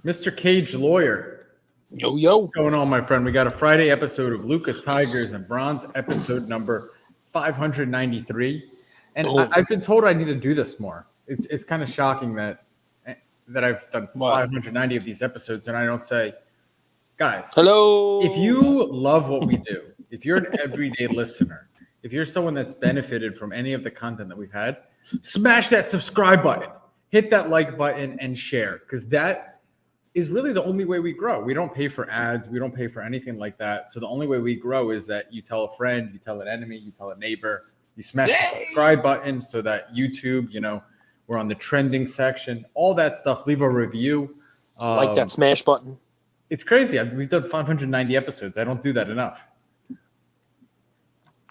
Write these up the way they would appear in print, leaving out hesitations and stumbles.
Mr. Cage Lawyer. Yo, yo. What's going on, my friend? We got a Friday episode of Lucas Tigers and Bronze, episode number 593. And I've been told I need to do this more. It's kind of shocking that I've done 590 of these episodes and I don't say, guys, hello. If you love what we do, if you're an everyday listener, if you're someone that's benefited from any of the content that we've had, smash that subscribe button, hit that like button, and share, because that is really the only way we grow. We don't pay for ads. We don't pay for anything like that. So the only way we grow is that you tell a friend, you tell an enemy, you tell a neighbor, you smash the subscribe button so that YouTube, we're on the trending section, all that stuff. Leave a review. Like that smash button. It's crazy. We've done 590 episodes. I don't do that enough.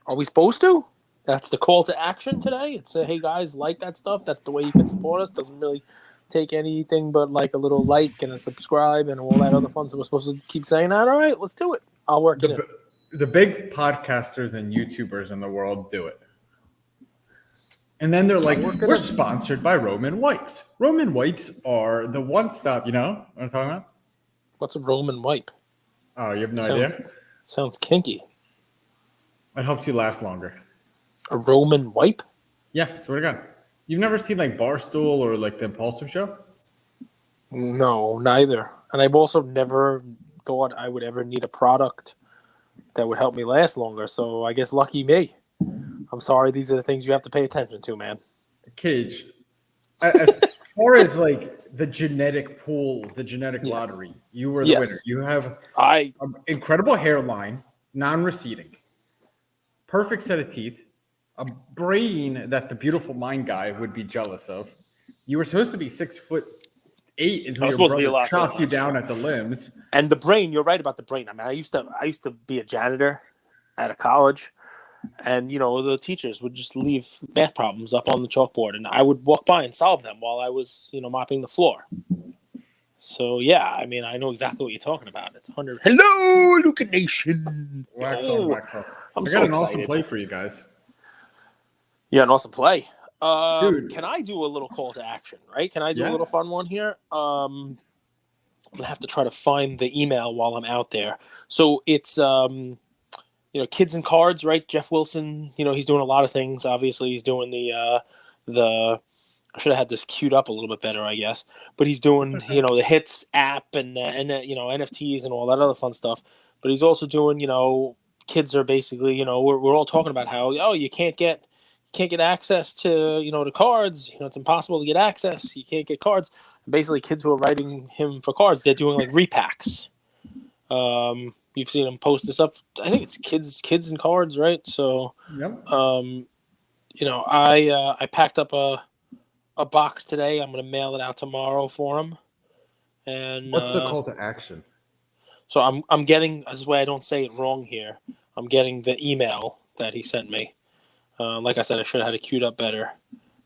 Are we supposed to? That's the call to action today. It's hey guys, like that stuff. That's the way you can support us. Doesn't really take anything but like a little like and a subscribe and all that other fun. So we're supposed to keep saying that. All right, let's do it. I'll work it in. The big podcasters and YouTubers in the world do it. And then they're like, we're sponsored by Roman Wipes. Roman Wipes are the one-stop, you know what I'm talking about? What's a Roman wipe? Oh, you have no idea? Sounds kinky. It helps you last longer. A Roman wipe? Yeah, swear to God. You've never seen like Barstool or like the Impulsive Show? No, neither. And I've also never thought I would ever need a product that would help me last longer. So I guess lucky me. I'm sorry, these are the things you have to pay attention to, man. Cage, as far as like the genetic pool, the genetic lottery, you were the winner. You have an incredible hairline, non-receding, perfect set of teeth, a brain that the beautiful mind guy would be jealous of. You were supposed to be 6'8" until your brother chopped you down at the limbs. And the brain, you're right about the brain. I mean, I used to be a janitor at a college, and the teachers would just leave math problems up on the chalkboard, and I would walk by and solve them while I was, mopping the floor. So yeah, I mean, I know exactly what you're talking about. It's 100. Hello, Luca Nation. Wax on, wax off. I got an awesome play for you guys. Yeah, an awesome play. Dude. Can I do a little call to action, right? Can I do a little fun one here? I'm going to have to try to find the email while I'm out there. So it's, Kids and Cards, right? Jeff Wilson, he's doing a lot of things. Obviously, he's doing the I should have had this queued up a little bit better, I guess. But he's doing, the Hits app and NFTs and all that other fun stuff. But he's also doing, kids are basically, we're all talking about how, you can't get access to, to cards. It's impossible to get access. You can't get cards. Basically, kids who are writing him for cards, they're doing like repacks. You've seen him post this stuff. I think it's kids and cards, right? So, I packed up a box today. I'm going to mail it out tomorrow for him. And what's the call to action? So I'm getting. This is why I don't say it wrong here. I'm getting the email that he sent me. Like I said, I should have had it queued up better,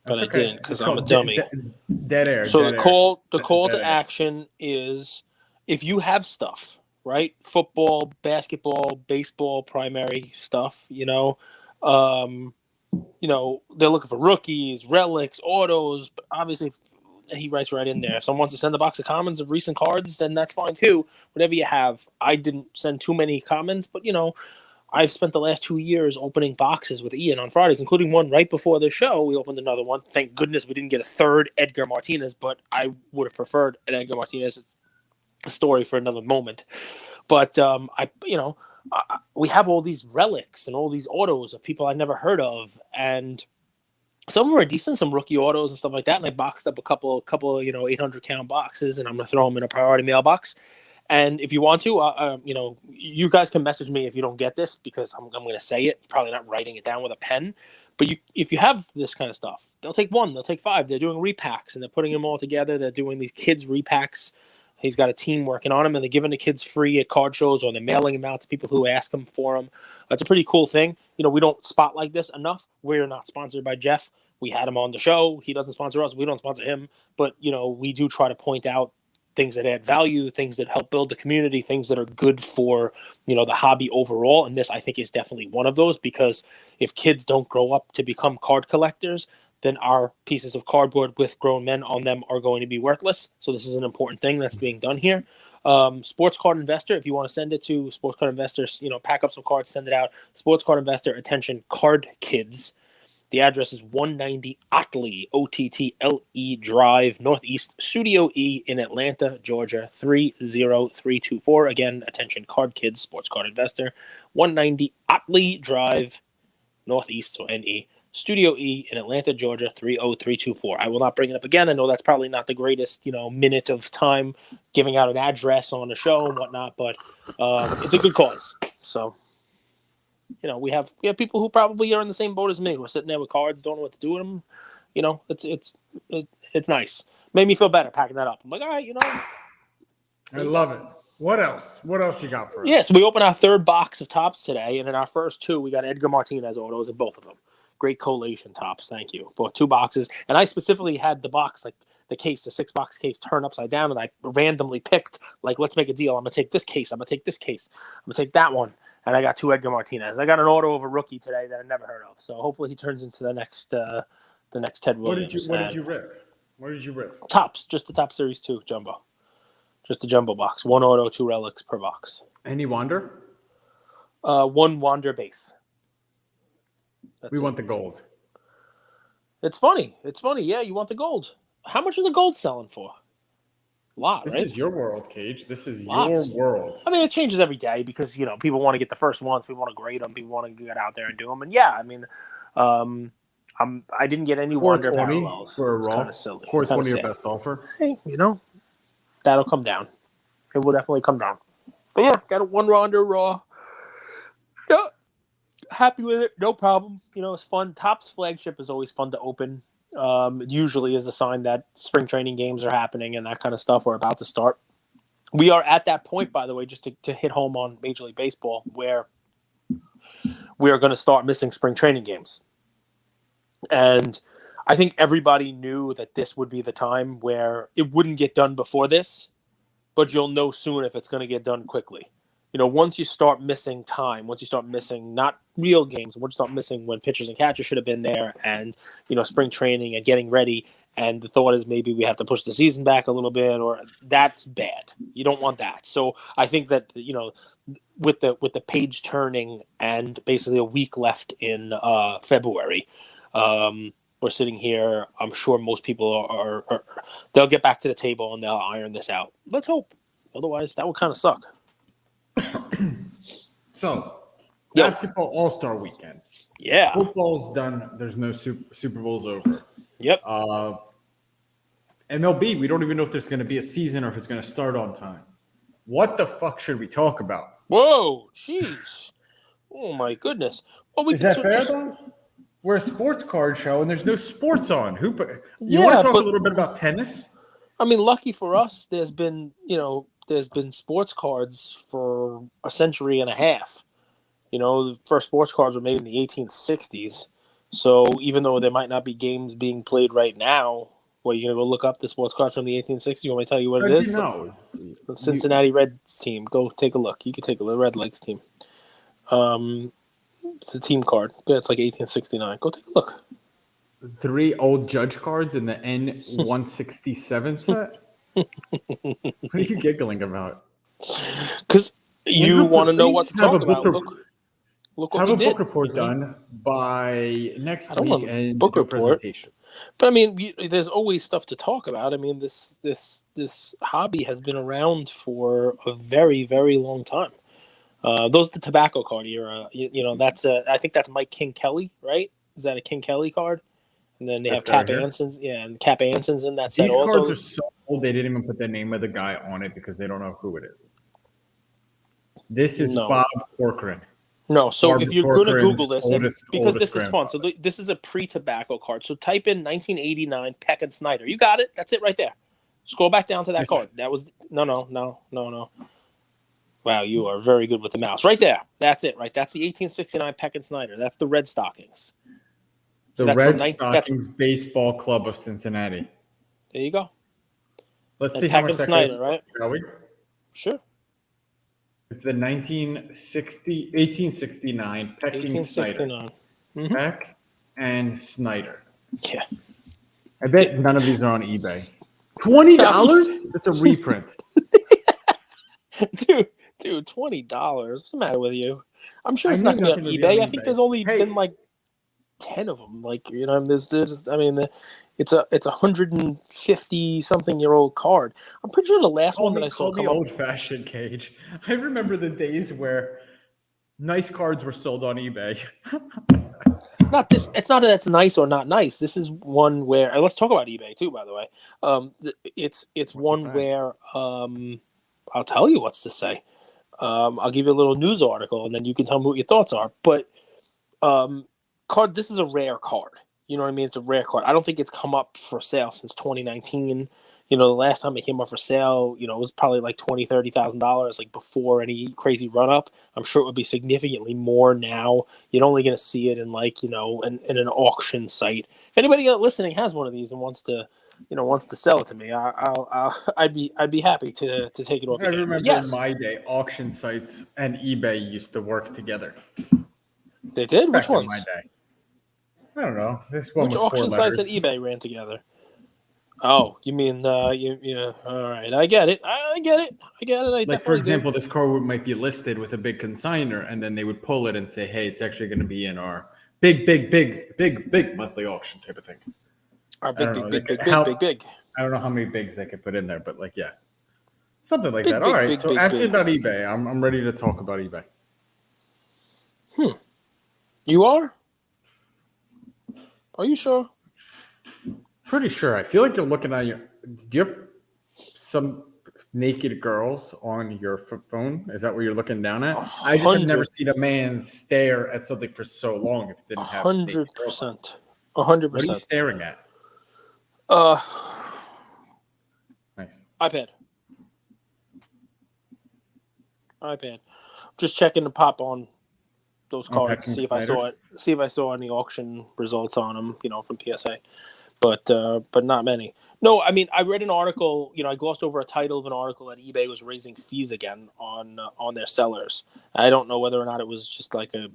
but I didn't because I'm a dummy. Dead air. So the call to action is if you have stuff, right? Football, basketball, baseball, primary stuff. They're looking for rookies, relics, autos. But obviously, he writes right in there. If someone wants to send a box of commons of recent cards, then that's fine too. Whatever you have. I didn't send too many commons, but I've spent the last 2 years opening boxes with Ian on Fridays, including one right before the show. We opened another one. Thank goodness we didn't get a third Edgar Martinez, but I would have preferred an Edgar Martinez story for another moment. But we have all these relics and all these autos of people I never heard of, and some of them are decent, some rookie autos and stuff like that. And I boxed up a couple 800 count boxes, and I'm going to throw them in a priority mailbox. And if you want to, you guys can message me if you don't get this, because I'm going to say it, probably not writing it down with a pen. But if you have this kind of stuff, they'll take one, they'll take five. They're doing repacks, and they're putting them all together. They're doing these kids repacks. He's got a team working on them, and they're giving the kids free at card shows, or they're mailing them out to people who ask them for them. It's a pretty cool thing. We don't spotlight this enough. We're not sponsored by Jeff. We had him on the show. He doesn't sponsor us. We don't sponsor him. But, we do try to point out things that add value, things that help build the community, things that are good for, the hobby overall. And this, I think, is definitely one of those, because if kids don't grow up to become card collectors, then our pieces of cardboard with grown men on them are going to be worthless. So this is an important thing that's being done here. Sports Card Investor, if you want to send it to Sports Card Investor, pack up some cards, send it out. Sports Card Investor, attention, card kids. The address is 190 Ottley, Ottle Drive, Northeast, Studio E in Atlanta, Georgia, 30324. Again, attention, card kids, Sports Card Investor, 190 Ottley Drive, Northeast, so NE, Studio E in Atlanta, Georgia, 30324. I will not bring it up again. I know that's probably not the greatest, minute of time giving out an address on the show and whatnot, but it's a good cause. So, we have people who probably are in the same boat as me. We're sitting there with cards, don't know what to do with them. It's nice. Made me feel better packing that up. I'm like, all right, I love it. What else? What else you got for us? Yes, we opened our third box of tops today, and in our first two, we got Edgar Martinez autos in both of them. Great collation tops. Thank you. Bought 2 boxes, and I specifically had the box, like the case, the 6-box case, turned upside down, and I randomly picked, like, let's make a deal. I'm gonna take this case. I'm gonna take this case. I'm gonna take that one. And I got 2 Edgar Martinez. I got an auto of a rookie today that I never heard of. So hopefully he turns into the next Ted Williams. What did you rip? What did you rip? Tops, just the top series 2 jumbo, just the jumbo box. 1 auto, 2 relics per box. Any Wander? 1 Wander base. We want the gold. It's funny. Yeah, you want the gold. How much are the gold selling for? A lot, this right? Is your world, Cage. This is Lots. your world. I mean, it changes every day because, people want to get the first ones. People want to grade them. People want to get out there and do them. And, yeah, I mean, I didn't get any Wander parallels. For a raw. Kind of silly. 420 your best offer. Hey, that'll come down. It will definitely come down. But, yeah, got a 1 Wander raw. Yeah, happy with it. No problem. It's fun. Topps flagship is always fun to open. Usually is a sign that spring training games are happening and that kind of stuff are about to start. We are at that point, by the way, just to hit home on Major League Baseball, where we are going to start missing spring training games. And I think everybody knew that this would be the time where it wouldn't get done before this, but you'll know soon if it's going to get done quickly. Once you start missing time, once you start missing not real games, once you start missing when pitchers and catchers should have been there and, spring training and getting ready, and the thought is maybe we have to push the season back a little bit, or that's bad. You don't want that. So I think that, with the page turning and basically a week left in February, we're sitting here. I'm sure most people are they'll get back to the table and they'll iron this out. Let's hope. Otherwise, that would kind of suck. So, basketball All-Star Weekend. Yeah. Football's done. There's no Super Bowl's over. Yep. MLB, we don't even know if there's going to be a season or if it's going to start on time. What the fuck should we talk about? Whoa, jeez. Oh, my goodness. Well, Is that fair, though? We're a sports card show, and there's no sports on. You want to talk a little bit about tennis? I mean, lucky for us, there's been sports cards for a century and a half. The first sports cards were made in the 1860s. So even though there might not be games being played right now, you're going to go look up the sports cards from the 1860s? You want me to tell you what it is? The Cincinnati Reds team. Go take a look. You can take a look. Red Legs team. It's a team card. Yeah, it's like 1869. Go take a look. 3 old Judge cards in the N167 set? What are you giggling about? Because you want to know what to talk about. Look what have we a did. book report done by next week week and book report. Presentation. But I mean, there's always stuff to talk about. I mean, this hobby has been around for a very, very long time. Those are the tobacco card era. That's I think that's Mike King Kelly, right? Is that a King Kelly card? And then they have Cap Anson's, and Cap Anson's in that set. These also. cards are so old they didn't even put the name of the guy on it because they don't know who it is. This is Bob Corcoran. No, so Bob if you're going to Google this, because this is fun. Grandfather. So this is a pre-tobacco card. So type in 1989 Peck and Snyder. You got it. That's it right there. Scroll back down to that card. That was no. Wow, you are very good with the mouse. Right there. That's it. Right. That's the 1869 Peck and Snyder. That's the Red Stockings. The Red Stockings Baseball Club of Cincinnati. There you go. Let's see how much that Snyder, goes, right? Shall we? Sure. It's the 1869 Peck and Snyder. Mm-hmm. Peck and Snyder. Yeah. I bet none of these are on eBay. $20? That's a reprint. Dude, $20. What's the matter with you? I'm sure I it's knew not gonna nothing be on would be on eBay. I think eBay. there's only Hey, been like 10 of them. Like, you know, there's I mean, it's a 150 something year old card. I'm pretty sure the last one that I saw call me come up. old fashioned, Cage. I remember the days where nice cards were sold on eBay. Not this. It's not that it's nice or not nice. This is one where let's talk about eBay too. By the way, it's What's to one say? where I'll tell you what's to say. I'll give you a little news article, and then you can tell me what your thoughts are. But card. This is a rare card. You know what I mean? It's a rare card. I don't think it's come up for sale since 2019. You know, the last time it came up for sale, you know, it was probably like $20,000-$30,000, like before any crazy run up. I'm sure it would be significantly more now. You're only going to see it in like, you know, in an auction site. If anybody listening has one of these and wants to, you know, wants to sell it to me, I'd be happy to take it off I your hands. But remember in yes, my day, auction sites and eBay used to work together. they did. Which Back in my ones? day. I don't know. This one Which was 4 auction sites and letters. eBay ran together? Oh, you mean yeah? All right, I get it. I get it. I get it. I Like, for definitely do. example, this car might be listed with a big consigner, and then they would pull it and say, hey, it's actually going to be in our big monthly auction type of thing. Our I big, don't big, know. big, big, How, big, big, big. I don't know how many bigs they could put in there, but like, yeah, something like Big, that. All big, right. big, So big, ask me big. about eBay. I'm ready to talk about eBay. You are? Are you sure? Pretty sure. I feel like you're looking at your. Do you have some naked girls on your phone? Is that what you're looking down at? I just have never 100, seen a man stare at something for so long if it didn't have naked girls on. 100%, 100%. What are you staring at? Uh, Nice. iPad. Just checking to pop on those On cards. Pecking See if I saw Sliders. it. See if I saw any auction results on them. You know, from PSA. But not many. No, I mean, I read an article. You know, I glossed over a title of an article that eBay was raising fees again on their sellers. I don't know whether or not it was just like a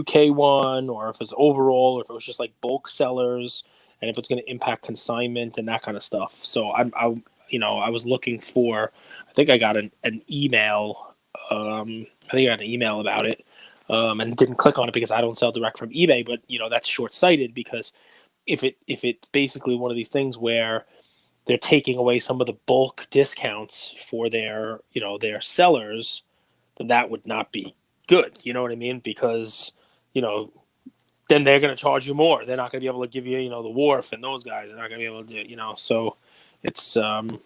UK one, or if it's overall, or if it was just like bulk sellers, and if it's going to impact consignment and that kind of stuff. So I was looking for. I think I got an email. I think I got an email about it, and didn't click on it because I don't sell direct from eBay. But you know, that's short sighted because if it's basically one of these things where they're taking away some of the bulk discounts for their sellers, then that would not be good. You know what I mean? Because you know, then they're going to charge you more. They're not going to be able to give you, the Wharf and those guys are not going to be able to do it. So it's you know,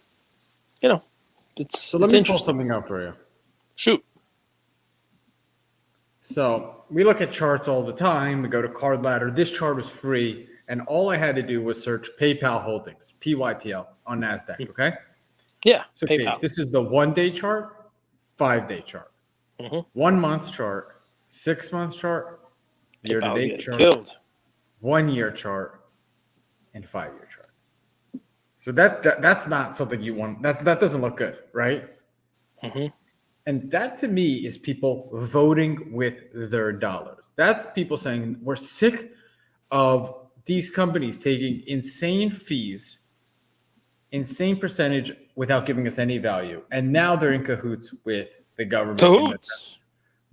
So let it's me pull interesting. something up for you. Shoot. So we look at charts all the time. We go to Card Ladder. This chart was free, and all I had to do was search PayPal Holdings (PYPL) on Nasdaq. Okay. Yeah. So PayPal. Dave, this is the 1-day chart, 5-day chart, Mm-hmm. 1 month chart, 6 month chart, year to PayPal date getting chart, killed. 1 year chart, and 5-year chart. So that's not something you want. That doesn't look good, right? Mm-hmm. And that to me is people voting with their dollars. That's people saying we're sick of these companies taking insane fees, insane percentage without giving us any value. And now they're in cahoots with the government in the Cahoots. sense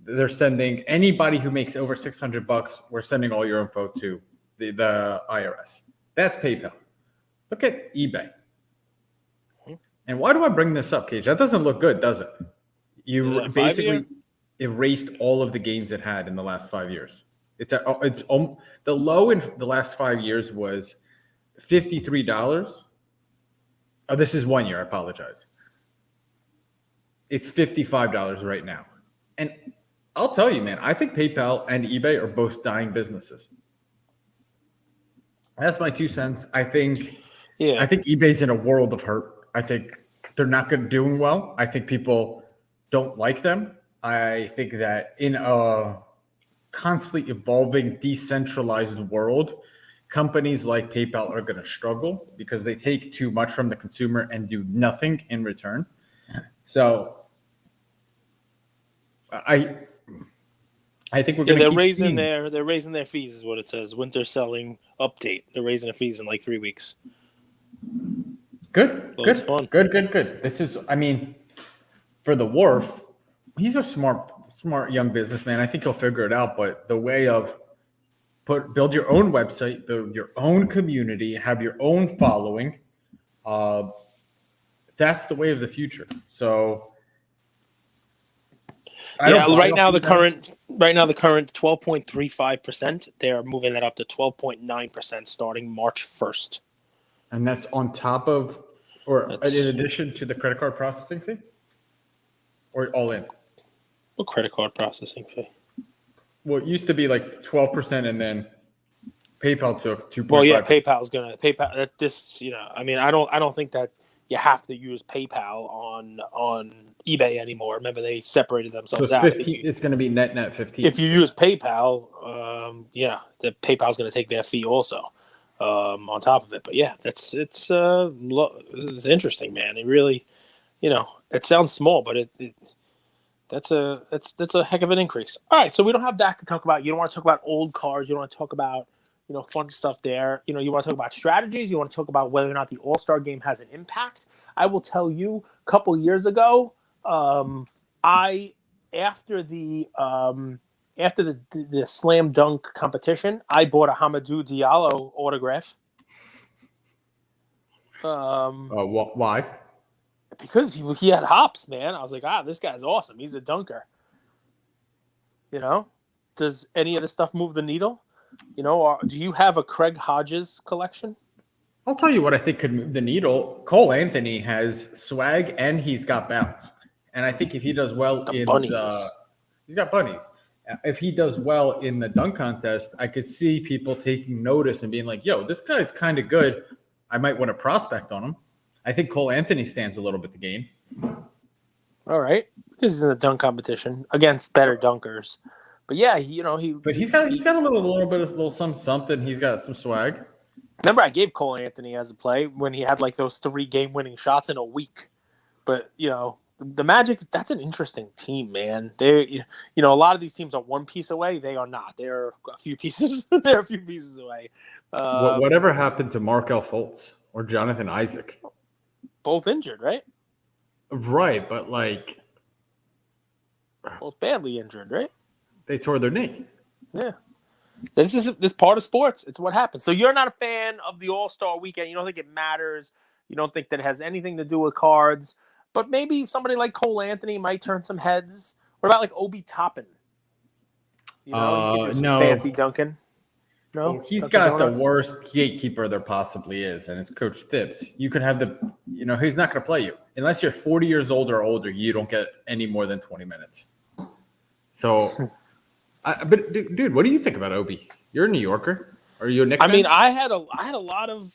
they're sending anybody who makes over $600, we're sending all your info to the IRS. That's PayPal. Look at eBay. And why do I bring this up, Cage? That doesn't look good, does it? Is You that 5-year? basically erased all of the gains it had in the last 5 years. The low in the last 5 years was $53. Oh, this is 1 year. I apologize. It's $55 right now. And I'll tell you, man, I think PayPal and eBay are both dying businesses. That's my 2 cents. I think Yeah. eBay's in a world of hurt. I think they're not good doing well. I think people don't like them. I think that in a constantly evolving decentralized world, companies like PayPal are going to struggle because they take too much from the consumer and do nothing in return. So I I think we're Yeah, going to keep seeing. they're raising their fees, is what it says. Winter selling update. They're raising their fees in like 3 weeks. Good, Loads of fun. good. This is, I mean, for the Wharf, he's a smart young businessman. I think he'll figure it out. But the way of build your own website, build your own community, have your own following. That's the way of the future. So, right now the current 12.35%. They're moving that up to 12.9% starting March 1st. And that's on top of, or in addition to the credit card processing fee, or all in. What credit card processing fee? Well, it used to be like 12%, and then PayPal took 2.5. Well, yeah, PayPal. I mean, I don't think that you have to use PayPal on eBay anymore. Remember, they separated themselves so out. 15, it's going to be net 15. If you use PayPal, the PayPal's going to take their fee also on top of it. But yeah, it's interesting, man. It really, it sounds small, but that's a heck of an increase. All right, so we don't have that to talk about. You don't want to talk about old cars. You don't want to talk about fun stuff there. You want to talk about strategies. You want to talk about whether or not the All-Star game has an impact. I will tell you, a couple years ago, after the slam dunk competition, I bought a Hamidou Diallo autograph. Why? Because he had hops, man. I was like, this guy's awesome. He's a dunker. Does any of this stuff move the needle? Do you have a Craig Hodges collection? I'll tell you what I think could move the needle. Cole Anthony has swag and he's got bounce. And I think if he does well he's got bunnies. If he does well in the dunk contest, I could see people taking notice and being like, yo, this guy's kind of good. I might want to prospect on him. I think Cole Anthony stands a little bit to gain. All right. Because he's in the dunk competition against better dunkers. But yeah, But he's got a little bit of something. He's got some swag. Remember, I gave Cole Anthony as a play when he had like those 3 game-winning shots in a week. But the Magic, that's an interesting team, man. They, a lot of these teams are one piece away. They are not. They're a few pieces. They're a few pieces away. Whatever happened to Markelle Fultz or Jonathan Isaac? Both injured, right? Right, but both badly injured, right? They tore their knee. Yeah. This part of sports. It's what happens. So you're not a fan of the All-Star weekend. You don't think it matters. You don't think that it has anything to do with cards. But maybe somebody like Cole Anthony might turn some heads. What about like Obi Toppin? No. Fancy dunking. No, he's got the worst gatekeeper there possibly is, and it's Coach Thibs. You can have he's not going to play you unless you're 40 years old or older. You don't get any more than 20 minutes. So, but dude, what do you think about Obi? You're a New Yorker. Are you a Knicks fan? I mean, I had a lot of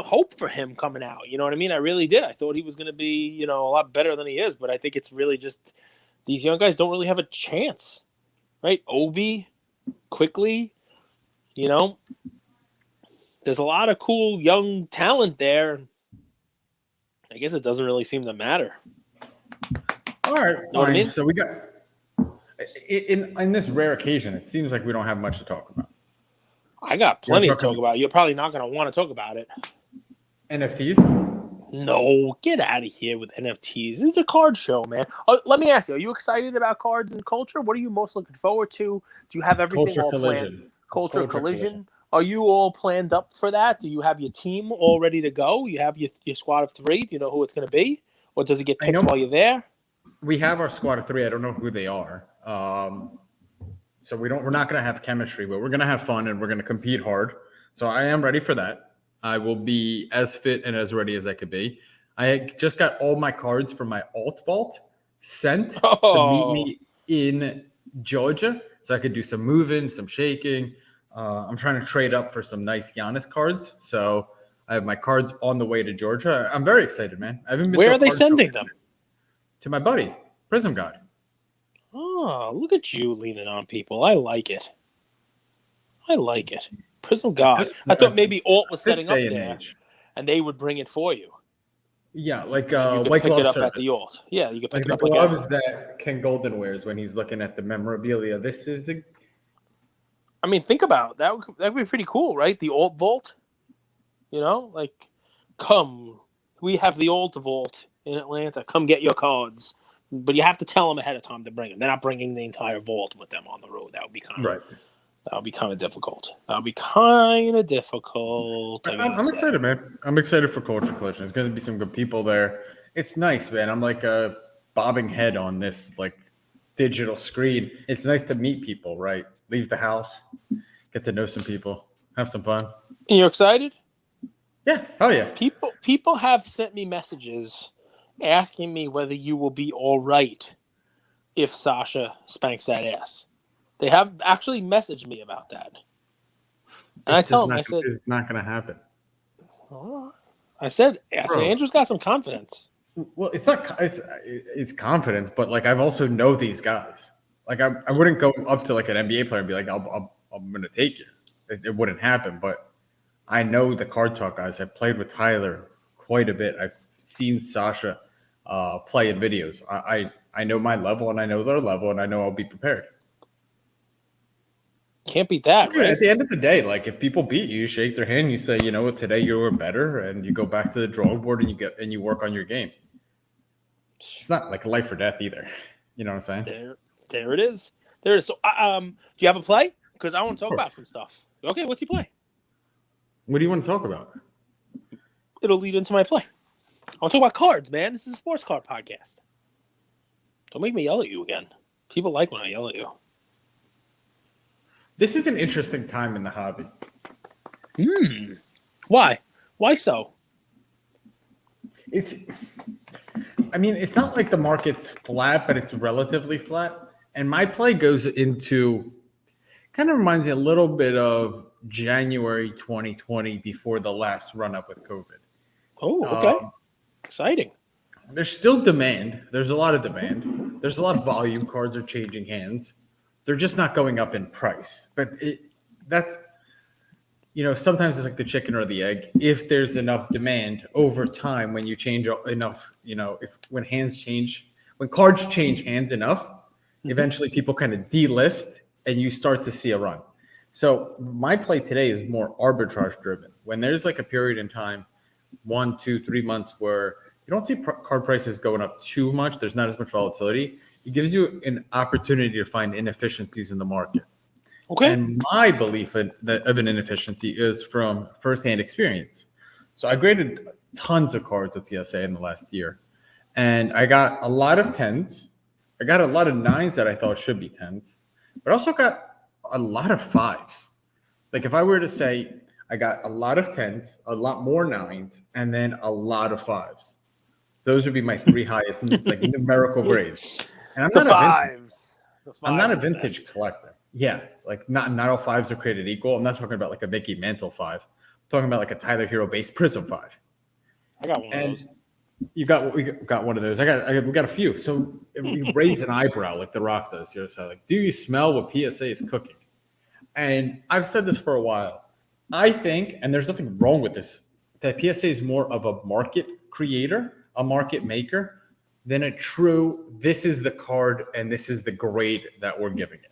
hope for him coming out. You know what I mean? I really did. I thought he was going to be a lot better than he is, but I think it's really just these young guys don't really have a chance, right? Obi, quickly. There's a lot of cool young talent there. I guess it doesn't really seem to matter. All right, know what I mean? So we got in this rare occasion, it seems like we don't have much to talk about. I got plenty to talk about. You're probably not going to want to talk about it. NFTs? No, get out of here with NFTs. This is a card show, man. Let me ask you: are you excited about cards and culture? What are you most looking forward to? Do you have everything all planned? Culture collision. Are you all planned up for that? Do you have your team all ready to go? You have your squad of 3? Do you know who it's going to be? Or does it get picked while you're there? We have our squad of 3. I don't know who they are. So we're not going to have chemistry, but we're going to have fun and we're going to compete hard. So I am ready for that. I will be as fit and as ready as I could be. I just got all my cards from my alt vault sent to meet me in Georgia. So I could do some moving, some shaking. I'm trying to trade up for some nice Giannis cards. So I have my cards on the way to Georgia. I'm very excited, man. I haven't been. Where are they sending them? To my buddy, Prism God. Oh, look at you leaning on people. I like it. Prism God. I thought maybe Alt was setting up there, and they would bring it for you. Yeah, like you could White pick Glove it up service. at the Alt. Yeah, you could pick like it up the like gloves that Ken Golden wears when he's looking at the memorabilia. This is I mean, think about it. That would be pretty cool, right? The alt vault, like, come, we have the alt vault in Atlanta. Come get your cards, but you have to tell them ahead of time to bring them. They're not bringing the entire vault with them on the road. That would be Right. difficult. That would be kind of difficult. I'm excited, man. I'm excited for Culture Collision. There's going to be some good people there. It's nice, man. I'm like a bobbing head on this like digital screen. It's nice to meet people, right? Leave the house, get to know some people, have some fun. And you're excited? Yeah. Oh yeah. People have sent me messages asking me whether you will be all right if Sasha spanks that ass. They have actually messaged me about that. And I tell them, I said, it's not going to happen. Oh, I said, Andrew's got some confidence. Well, it's confidence, but like I've also know these guys. Like I wouldn't go up to like an NBA player and be like, I'm going to take you. It wouldn't happen, but I know the Card Talk guys. I've played with Tyler quite a bit. I've seen Sasha play in videos. I know my level and I know their level and I know I'll be prepared. Can't beat that, Dude, right? At the end of the day, like if people beat you, you shake their hand, you say, you know what, today you were better, and you go back to the drawing board and you work on your game. It's not like life or death either. You know what I'm saying? There it is. There it is. So, do you have a play? Because I want to talk about some stuff. Okay, what's he play? What do you want to talk about? It'll lead into my play. I want to talk about cards, man. This is a sports card podcast. Don't make me yell at you again. People like when I yell at you. This is an interesting time in the hobby. Why? Why so? It's not like the market's flat, but it's relatively flat. And my play goes into, kind of reminds me a little bit of January 2020 before the last run up with COVID. Oh, okay. Exciting. There's still demand. There's a lot of demand. There's a lot of volume. Cards are changing hands. They're just not going up in price. But that's sometimes it's like the chicken or the egg. If there's enough demand over time, when you change enough, when cards change hands enough, eventually people kind of delist and you start to see a run. So my play today is more arbitrage driven. When there's like a period in time, 1, 2, 3 months where you don't see card prices going up too much, there's not as much volatility. It gives you an opportunity to find inefficiencies in the market. Okay. And my belief of an inefficiency is from firsthand experience. So I graded tons of cards with PSA in the last year. And I got a lot of 10s. I got a lot of 9s that I thought should be 10s. But I also got a lot of 5s. Like if I were to say I got a lot of 10s, a lot more 9s, and then a lot of 5s. Those would be my 3 highest like numerical grades. And I'm not a vintage collector. Yeah, like not all 5s are created equal. I'm not talking about like a Mickey Mantle 5. I'm talking about like a Tyler Hero base Prism 5. I got one of those. We got one of those. We got a few. So we raise an eyebrow like The Rock does. So like, do you smell what PSA is cooking? And I've said this for a while. I think, and there's nothing wrong with this, that PSA is more of a market creator, a market maker, than a true, this is the card and this is the grade that we're giving it.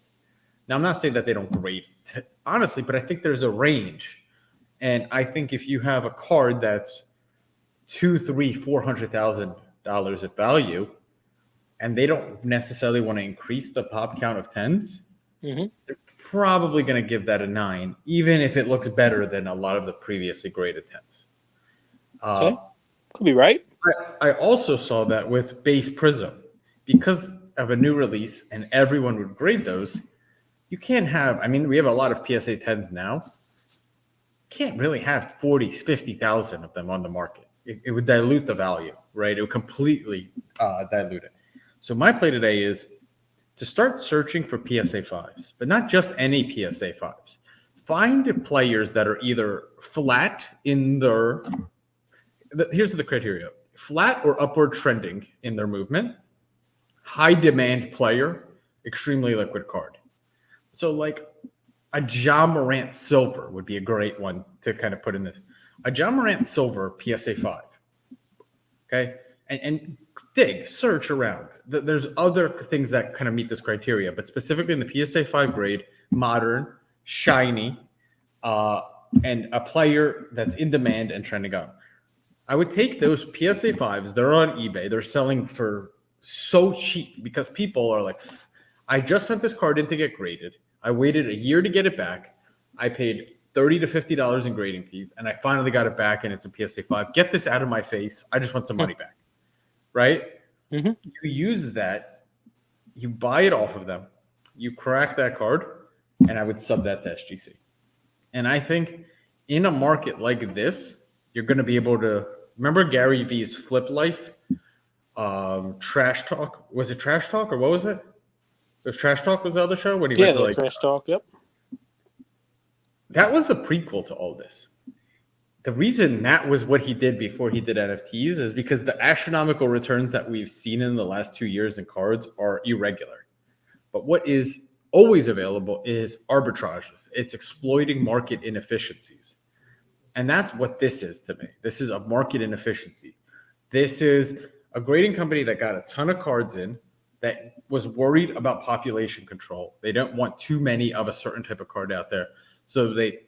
Now, I'm not saying that they don't grade it, honestly, but I think there's a range. And I think if you have a card that's $400,000 at value, and they don't necessarily want to increase the pop count of 10s, they're probably going to give that a 9, even if it looks better than a lot of the previously graded 10s. Okay. Could be right. I also saw that with base Prism, because of a new release and everyone would grade those, you can't have, we have a lot of PSA 10s now. Can't really have 40, 50,000 of them on the market. It would dilute the value, right? It would completely dilute it. So my play today is to start searching for PSA 5s, but not just any PSA 5s. Find players that are either flat in their, here's the criteria, flat or upward trending in their movement, high demand player, extremely liquid card. So like a Ja Morant Silver would be a great one to kind of put in this. A Ja Morant Silver PSA 5. Okay. And search around. There's other things that kind of meet this criteria, but specifically in the PSA 5 grade, modern, shiny, and a player that's in demand and trending up. I would take those PSA 5s. They're on eBay. They're selling for so cheap because people are like, I just sent this card in to get graded. I waited a year to get it back. I paid $30 to $50 in grading fees, and I finally got it back, and it's a PSA 5. Get this out of my face. I just want some money back, right? Mm-hmm. You use that. You buy it off of them. You crack that card, and I would sub that to SGC. And I think in a market like this, you're going to be able to remember Gary V's Flip Life, Trash Talk. Was it Trash Talk or what was it? It was Trash Talk was the other show when he went to like Trash Talk. Yep. That was the prequel to all this. The reason that was what he did before he did NFTs is because the astronomical returns that we've seen in the last 2 years in cards are irregular. But what is always available is arbitrages. It's exploiting market inefficiencies. And that's what this is to me. This is a market inefficiency. This is a grading company that got a ton of cards in that was worried about population control. They don't want too many of a certain type of card out there. So they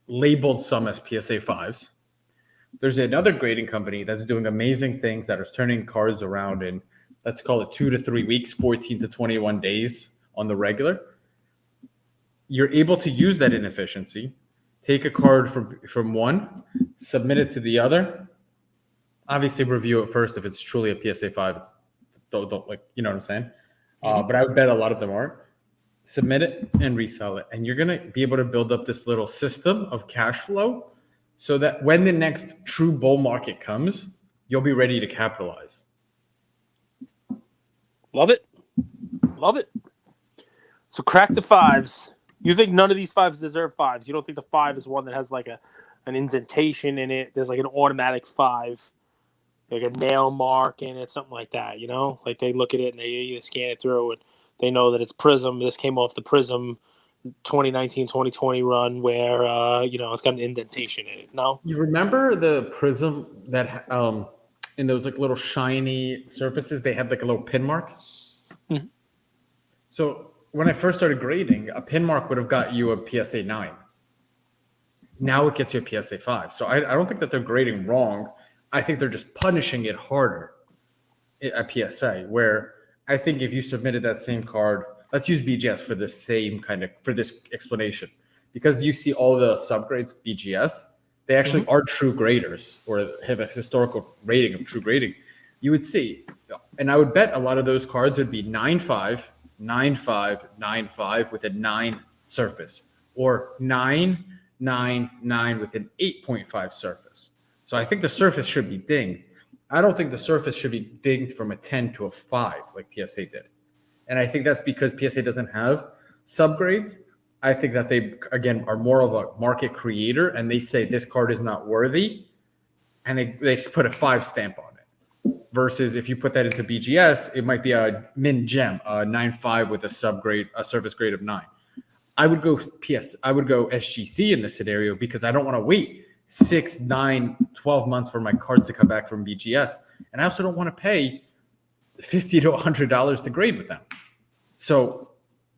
labeled some as PSA 5s. There's another grading company that's doing amazing things that is turning cards around in, let's call it 2 to 3 weeks, 14 to 21 days on the regular. You're able to use that inefficiency, take a card from one, submit it to the other. Obviously, review it first. If it's truly a PSA 5, it's don't like, you know what I'm saying? But I would bet a lot of them aren't. Submit it and resell it. And you're going to be able to build up this little system of cash flow so that when the next true bull market comes, you'll be ready to capitalize. Love it. Love it. So crack the 5s. You think none of these 5s deserve 5s? You don't think the 5 is one that has like an indentation in it? There's like an automatic 5, like a nail mark in it, something like that, you know? Like they look at it and they scan it through and they know that it's Prism. This came off the Prism 2019-2020 run where, it's got an indentation in it. No? You remember the Prism that in those like little shiny surfaces, they had like a little pin mark? Mm-hmm. So when I first started grading, a pin mark would have got you a PSA 9. Now it gets you a PSA 5. So I don't think that they're grading wrong. I think they're just punishing it harder at PSA, where I think if you submitted that same card, let's use BGS for the same for this explanation, because you see all the subgrades BGS, they actually are true graders or have a historical rating of true grading. You would see, and I would bet a lot of those cards would be 9.5, 9.5, 9.5 with a 9 surface, or 9, 9, 9 with an 8.5 surface. So I think the surface should be dinged. I don't think the surface should be dinged from a 10 to a 5 like PSA did. And I think that's because PSA doesn't have subgrades. I think that they, again, are more of a market creator, and they say this card is not worthy, and they put a 5 stamp on it. Versus if you put that into BGS, it might be a min gem, a 9.5 with a surface grade of 9. I would go SGC in this scenario because I don't want to wait 6, 9, 12 months for my cards to come back from BGS. And I also don't want to pay $50 to $100 to grade with them. So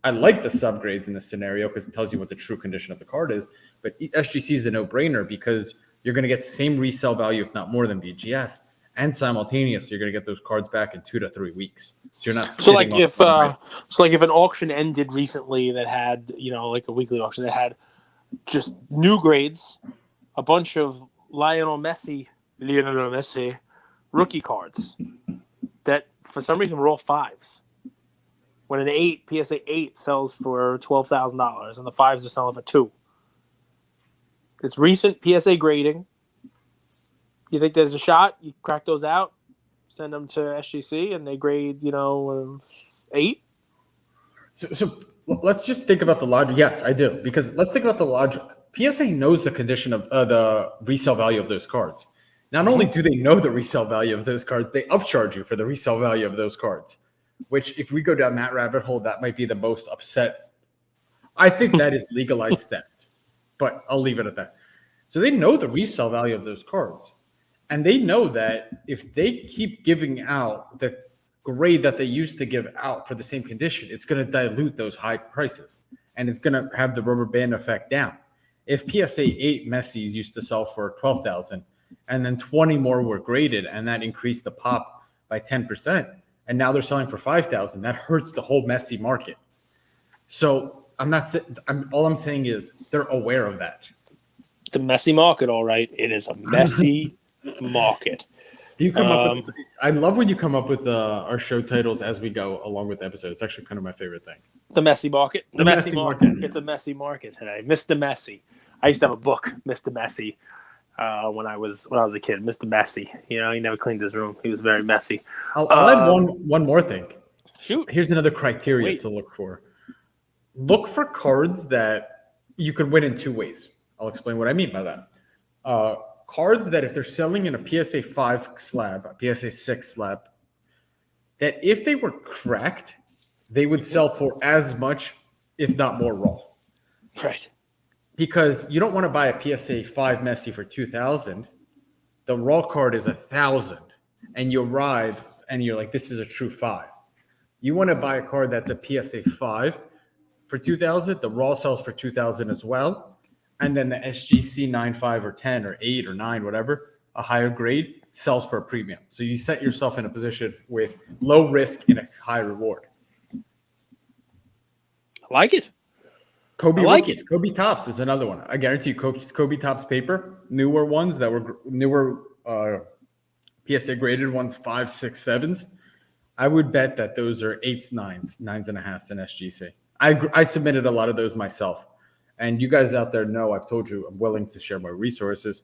I like the subgrades in this scenario because it tells you what the true condition of the card is. But SGC is the no-brainer because you're going to get the same resale value, if not more, than BGS. And simultaneously, you're going to get those cards back in 2 to 3 weeks. So you're not if an auction ended recently that had, like a weekly auction that had just new grades, a bunch of Lionel Messi rookie cards that for some reason were all 5s. When an PSA 8 sells for $12,000 and the 5s are selling for $2,000. It's recent PSA grading. You think there's a shot? You crack those out, send them to SGC, and they grade, 8? So let's just think about the logic. Yes, I do. Because let's think about the logic. PSA knows the condition of the resale value of those cards. Not only do they know the resale value of those cards, they upcharge you for the resale value of those cards. Which, if we go down that rabbit hole, that might be the most upset. I think that is legalized theft. But I'll leave it at that. So they know the resale value of those cards. And they know that if they keep giving out the grade that they used to give out for the same condition, it's going to dilute those high prices. and it's going to have the rubber band effect down. If PSA 8 Messi's used to sell for 12,000 and then 20 more were graded and that increased the pop by 10%, and now they're selling for 5,000, that hurts the whole Messi market. So all I'm saying is they're aware of that. It's a messy market, all right. It is a messy market. Do you come up with? I love when you come up with our show titles as we go along with the episode. It's actually kind of my favorite thing. The messy market. The messy market. It's a messy market today. Mr. Messi. I used to have a book, Mr. Messi, when I was a kid. Mr. Messi. You know, he never cleaned his room. He was very messy. I'll add one more thing. Shoot. Here's another criteria to look for. Look for cards that you could win in two ways. I'll explain what I mean by that. Cards that if they're selling in a PSA 5 slab, a PSA 6 slab, that if they were cracked, they would sell for as much, if not more, raw. Right. Because you don't want to buy a PSA 5 Messi for 2,000. The raw card is 1,000. And you arrive and you're like, this is a true 5. You want to buy a card that's a PSA 5 for 2,000. The raw sells for 2,000 as well. And then the SGC 9.5 or 10 or 8 or 9, whatever, a higher grade, sells for a premium. So you set yourself in a position with low risk and a high reward. I like it. Kobe Topps is another one. I guarantee you Kobe Topps paper, newer ones that were newer PSA graded ones, 5, 6, 7s. I would bet that those are 8s, 9s, 9.5s in SGC. I submitted a lot of those myself. And you guys out there know, I've told you, I'm willing to share my resources.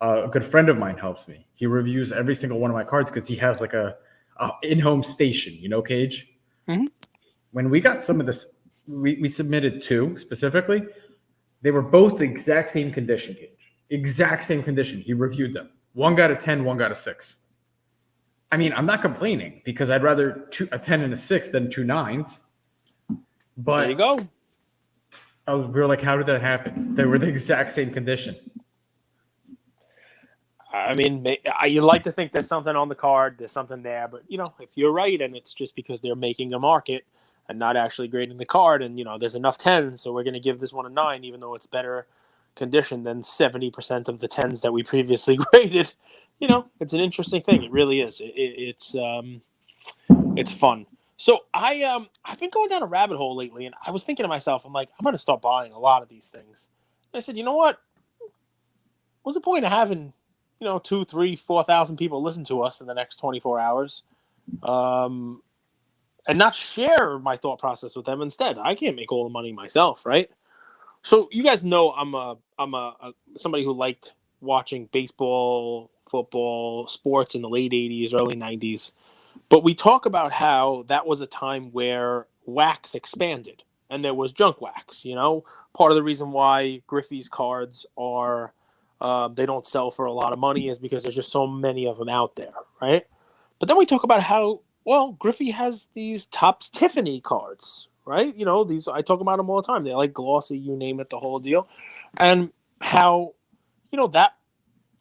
A good friend of mine helps me. He reviews every single one of my cards because he has like a in-home station, you know, Cage? Mm-hmm. When we got some of this, we submitted 2 specifically. They were both the exact same condition, Cage. Exact same condition. He reviewed them. One got a 10, one got a 6. I mean, I'm not complaining because I'd rather a 10 and a 6 than 2 9s. But there you go. We were like, how did that happen? They were the exact same condition. I mean, you like to think there's something on the card, there's something there, but, you know, if you're right and it's just because they're making a market and not actually grading the card and, you know, there's enough 10s, so we're going to give this one a 9, even though it's better condition than 70% of the 10s that we previously graded. You know, it's an interesting thing. It really is. It's fun. So I've been going down a rabbit hole lately, and I was thinking to myself, I'm like, I'm going to start buying a lot of these things. And I said, you know what? What's the point of having, 2, 3, 4,000 people listen to us in the next 24 hours, and not share my thought process with them instead? I can't make all the money myself, right? So you guys know I'm somebody who liked watching baseball, football, sports in the late 80s, early 90s. But we talk about how that was a time where wax expanded and there was junk wax. Part of the reason why Griffey's cards are they don't sell for a lot of money is because there's just so many of them out there, right? But then we talk about how, Griffey has these Topps Tiffany cards, right? These, I talk about them all the time. They're like glossy, you name it, the whole deal. And how,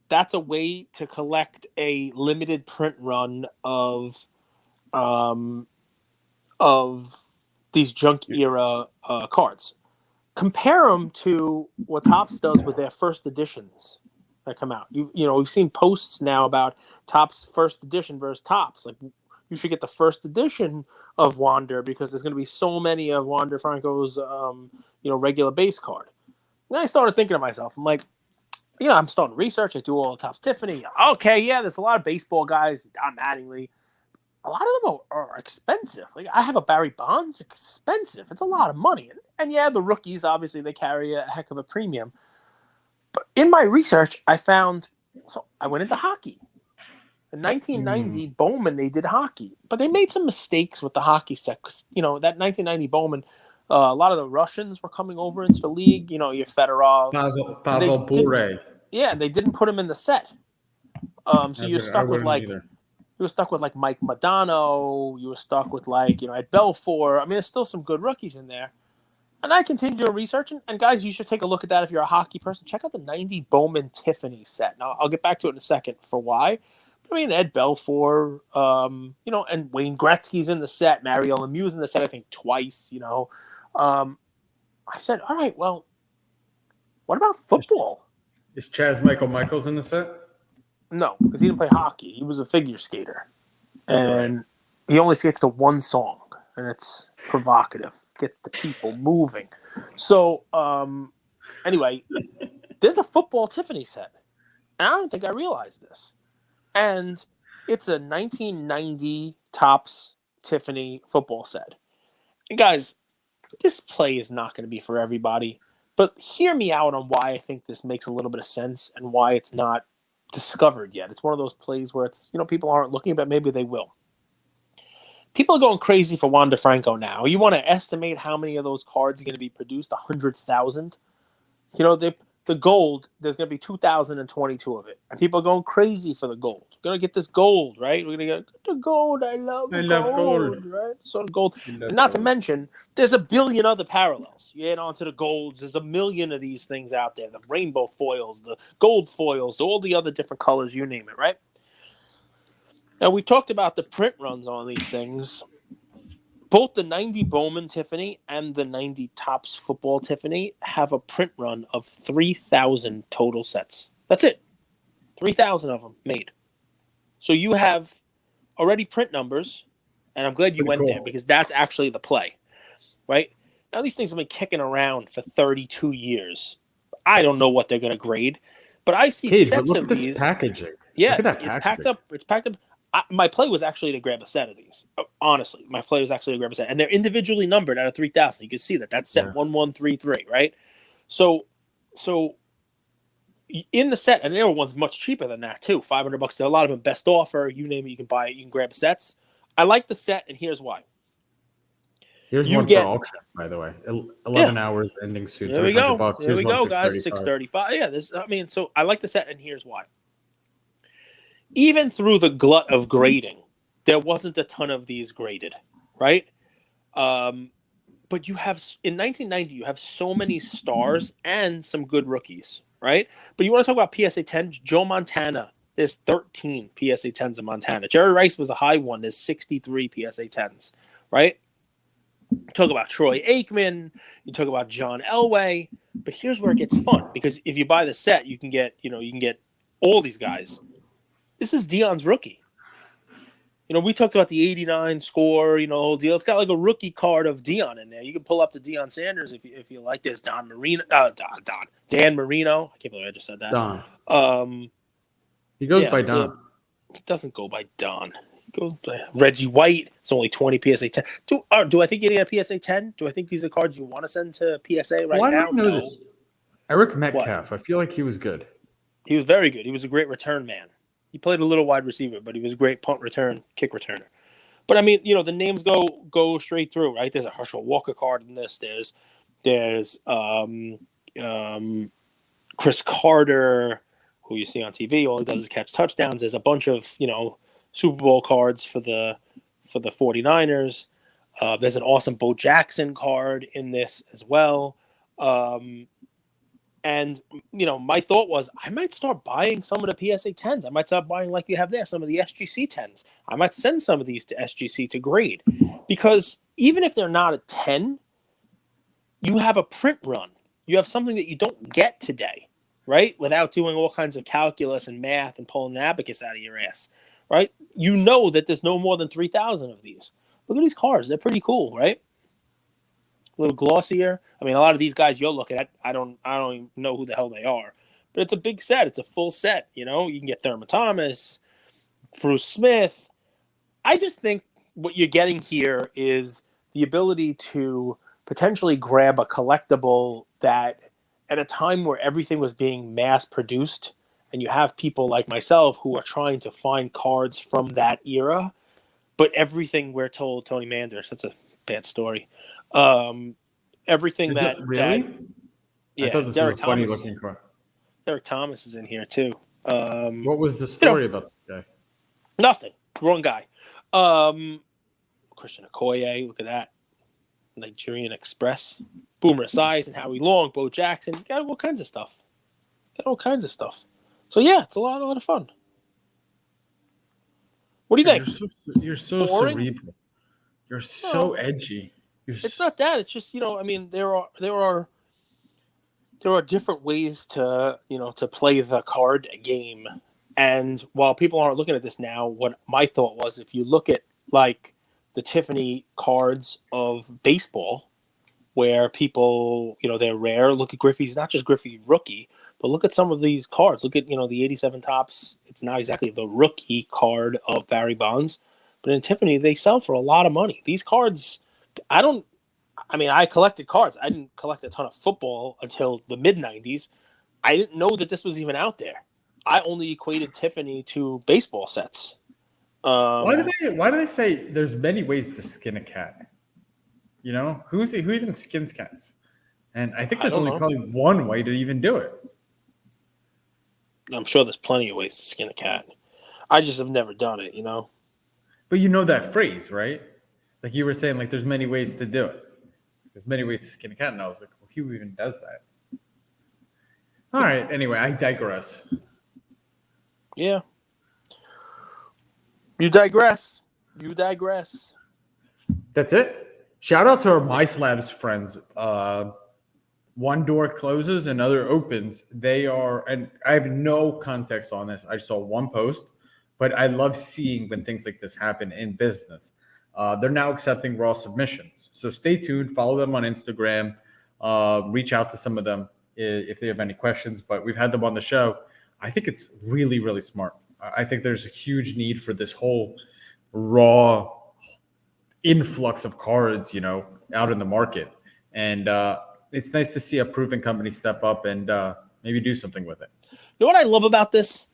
that's a way to collect a limited print run of these junk era cards. Compare them to what Topps does with their first editions that come out. We've seen posts now about Topps first edition versus Topps. Like, you should get the first edition of Wander because there's going to be so many of Wander Franco's regular base card. And I started thinking to myself, I'm like, I'm starting research. I do all the Topps Tiffany. Okay, yeah, there's a lot of baseball guys. Don Mattingly. A lot of them are expensive. Like, I have a Barry Bonds. Expensive. It's a lot of money. And yeah, the rookies, obviously, they carry a heck of a premium. But in my research, I went into hockey. In 1990, Bowman, they did hockey. But they made some mistakes with the hockey set. Because, that 1990 Bowman, a lot of the Russians were coming over into the league. Your Fedorovs. Pavel Bure. Yeah, they didn't put him in the set. So you're stuck with you were stuck with Mike Modano. You were stuck with Ed Belfour. I mean, there's still some good rookies in there. And I continue doing research. And guys, you should take a look at that if you're a hockey person. Check out the 90 Bowman Tiffany set. Now, I'll get back to it in a second for why. But, I mean, Ed Belfour, and Wayne Gretzky's in the set. Mario Lemieux's in the set, I think, twice, I I said, all right, well, what about football? Is Chaz Michaels in the set? No, because he didn't play hockey. He was a figure skater. And he only skates to one song, and it's provocative. Gets the people moving. So, anyway, there's a football Tiffany set. And I don't think I realized this. And it's a 1990 Topps Tiffany football set. And guys, this play is not going to be for everybody. But hear me out on why I think this makes a little bit of sense and why it's not discovered yet. It's one of those plays where it's, people aren't looking, but maybe they will. People are going crazy for Juan DeFranco now. You want to estimate how many of those cards are going to be produced? 100,000? The gold, there's going to be 2,022 of it. And people are going crazy for the gold. Going to get this gold, right? We're going to get the gold. I love gold. Right? So the gold. And not to mention, there's a billion other parallels. You add on to the golds. There's a million of these things out there. The rainbow foils, the gold foils, all the other different colors, you name it, right? Now, we've talked about the print runs on these things. Both the 90 Bowman Tiffany and the 90 Topps Football Tiffany have a print run of 3,000 total sets. That's it. 3,000 of them made. So you have already print numbers, and I'm glad you went there because that's actually the play, right? Now, these things have been kicking around for 32 years. I don't know what they're going to grade, but I see sets of these. Packaging. Yeah, it's packed up. It's packed up. My play was actually to grab a set of these. Honestly, my play was actually to grab a set. And they're individually numbered out of 3,000. You can see that. That's set 1133, right? So in the set, and there are ones much cheaper than that too. $500. A lot of them best offer. You name it, you can buy it. You can grab sets. I like the set, and here's why. Here's one for auction, by the way. 11 hours ending soon. There we go. Bucks. There we go, guys. $635. Yeah, so I like the set, and here's why. Even through the glut of grading, there wasn't a ton of these graded, right? But you have, in 1990, you have so many stars and some good rookies, right? But you want to talk about PSA 10s? Joe Montana, there's 13 PSA 10s in Montana. Jerry Rice was a high one. There's 63 PSA 10s, right? You talk about Troy Aikman. You talk about John Elway. But here's where it gets fun, because if you buy the set, you can get all these guys. This is Deion's rookie. We talked about the 89 score, whole deal. It's got like a rookie card of Deion in there. You can pull up the Deion Sanders if you like this. Dan Marino. I can't believe I just said that. Don. He goes by Don. He doesn't go by Don. He goes by Reggie White. It's only 20 PSA 10. Do I think you're getting a PSA 10? Do I think these are cards you want to send to PSA right now? Why do I know this? Eric Metcalf. What? I feel like he was good. He was very good. He was a great return man. He played a little wide receiver, but he was a great punt return, kick returner. But I mean, the names go straight through, right? There's a Herschel Walker card in this. There's Chris Carter, who you see on TV. All he does is catch touchdowns. There's a bunch of Super Bowl cards for the 49ers. There's an awesome Bo Jackson card in this as well. And, my thought was I might start buying some of the PSA 10s. I might start buying, like you have there, some of the SGC 10s. I might send some of these to SGC to grade. Because even if they're not a 10, you have a print run. You have something that you don't get today, right? Without doing all kinds of calculus and math and pulling an abacus out of your ass, right? You know that there's no more than 3,000 of these. Look at these cars. They're pretty cool, right? A little glossier. I mean, a lot of these guys you're looking at, I don't even know who the hell they are. But it's a big set. It's a full set. You can get Thurman Thomas, Bruce Smith. I just think what you're getting here is the ability to potentially grab a collectible that at a time where everything was being mass produced, and you have people like myself who are trying to find cards from that era, but everything we're told, Tony Manders, that's a bad story. Everything that really? Yeah, I thought this Derek was a funny looking card. Derek Thomas is in here too. What was the story about this guy? Nothing. Wrong guy. Christian Okoye, look at that. Nigerian Express. Boomer Esiason and Howie Long, Bo Jackson. Got all kinds of stuff. So yeah, it's a lot of fun. What do you think? You're so cerebral. You're so edgy. It's not that. It's just, I mean, there are different ways to to play the card game. And while people aren't looking at this now, what my thought was, if you look at like the Tiffany cards of baseball, where people, they're rare. Look at Griffey's, not just Griffey rookie, but look at some of these cards. Look at, the 87 tops. It's not exactly the rookie card of Barry Bonds, but in Tiffany, they sell for a lot of money. These cards, I collected cards. I didn't collect a ton of football until the mid 90s. I didn't know that this was even out there. I only equated Tiffany to baseball sets. Why do they say there's many ways to skin a cat? Who even skins cats? And I think there's only probably one way to even do it. I'm sure there's plenty of ways to skin a cat. I just have never done it, But you know that phrase, right? Like you were saying, like there's many ways to do it. There's many ways to skin a cat, and I was like, well, who even does that? All right. Anyway, I digress. Yeah. You digress. That's it. Shout out to our My Slabs friends. One door closes, another opens. They are, and I have no context on this. I saw one post, but I love seeing when things like this happen in business. They're now accepting raw submissions. So stay tuned. Follow them on Instagram. Reach out to some of them if they have any questions. But we've had them on the show. I think it's really, really smart. I think there's a huge need for this whole raw influx of cards, out in the market. And it's nice to see a proven company step up and maybe do something with it. You know what I love about this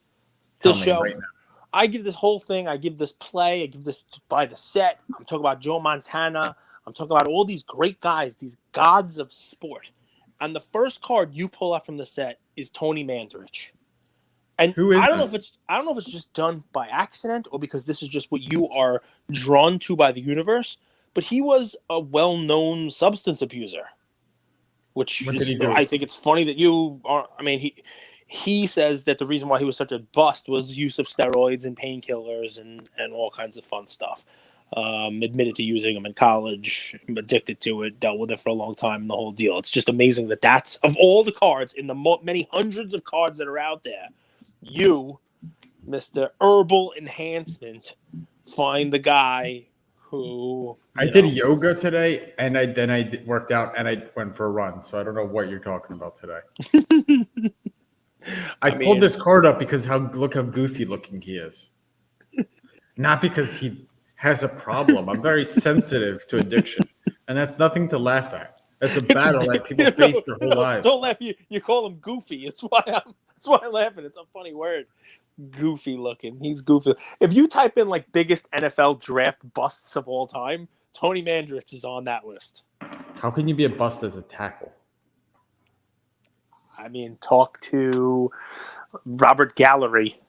show? Right now. I give this whole thing, I give this play, I give this by the set. I'm talking about Joe Montana. I'm talking about all these great guys, these gods of sport. And the first card you pull out from the set is Tony Mandarich. And I don't know if it's just done by accident or because this is just what you are drawn to by the universe, but he was a well-known substance abuser. Which is, I think it's funny that you are. I mean, he says that the reason why he was such a bust was use of steroids and painkillers and all kinds of fun stuff. Admitted to using them in college, addicted to it, dealt with it for a long time, and the whole deal. It's just amazing that that's, of all the cards in the many hundreds of cards that are out there, you, Mr. Herbal Enhancement, find the guy who... I did yoga today, and I worked out, and I went for a run. So I don't know what you're talking about today. I pulled this card up because look how goofy looking he is. Not because he has a problem. I'm very sensitive to addiction, and that's nothing to laugh at. That's a battle that people face their whole lives. Don't laugh. You call him goofy. That's why I'm laughing. It's a funny word. Goofy looking. He's goofy. If you type in like biggest NFL draft busts of all time, Tony Mandarich is on that list. How can you be a bust as a tackle? I mean, talk to Robert Gallery.